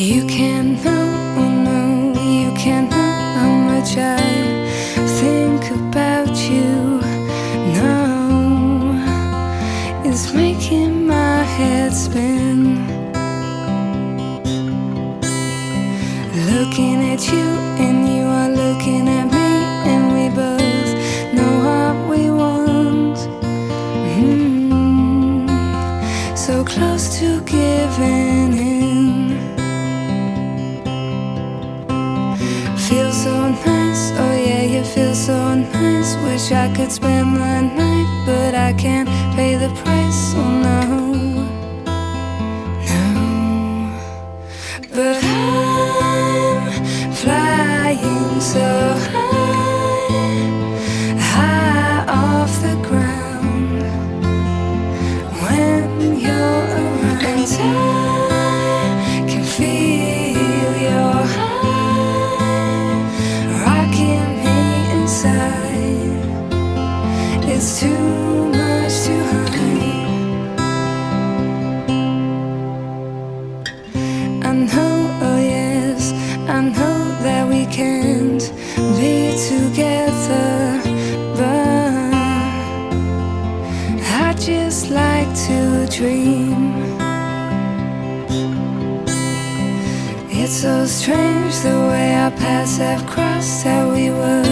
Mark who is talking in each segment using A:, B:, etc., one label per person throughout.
A: You can't know, oh no, you can't know how much I think about you. No, it's making my head spin. Looking at you and you are looking at me, and we both know what we want. So close to giving in. Feels so nice, oh yeah, you feel so nice. Wish I could spend the night, but I can't pay the price, oh no, no. But I'm flying so high, high off the ground when you're around, and I can feel your heart rocking me inside. It's too much to hide. I know, oh yes, I know that we can't be together, but I just like to dream. It's so strange the way our paths have crossed, how we were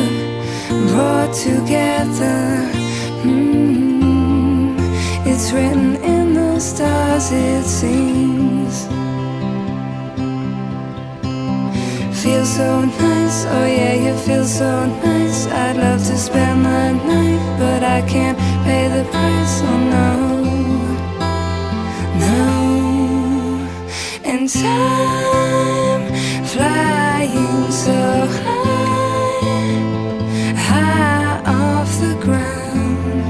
A: brought together. It's written in the stars, it seems. Feels so nice, oh yeah, you feel so nice. I'd love to spend the night, but I can't pay the price, oh no, no. And I'm flying so high, high off the ground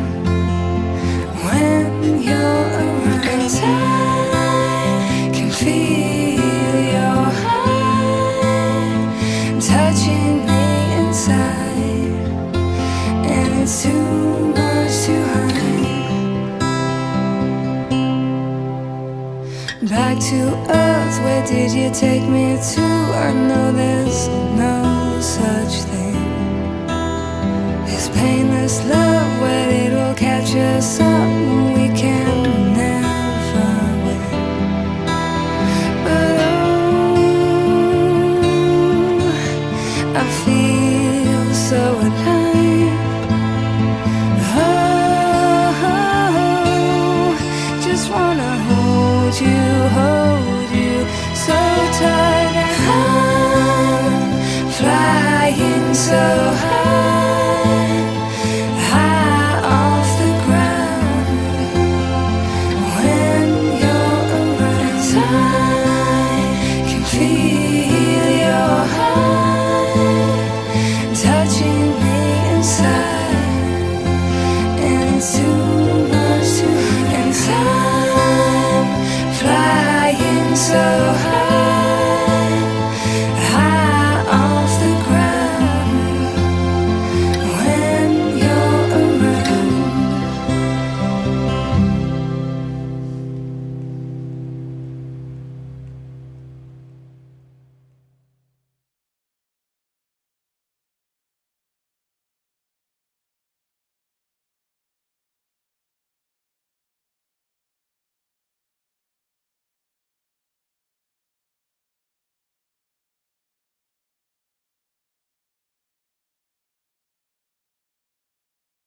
A: when you're around, and I can feel your heart touching me inside, and it's too much to hide. Back to earth, where did you take me to? I know there's no such thing. This painless love, where it'll catch us up, we can never win. But oh, I feel so alive. Oh, just wanna hold you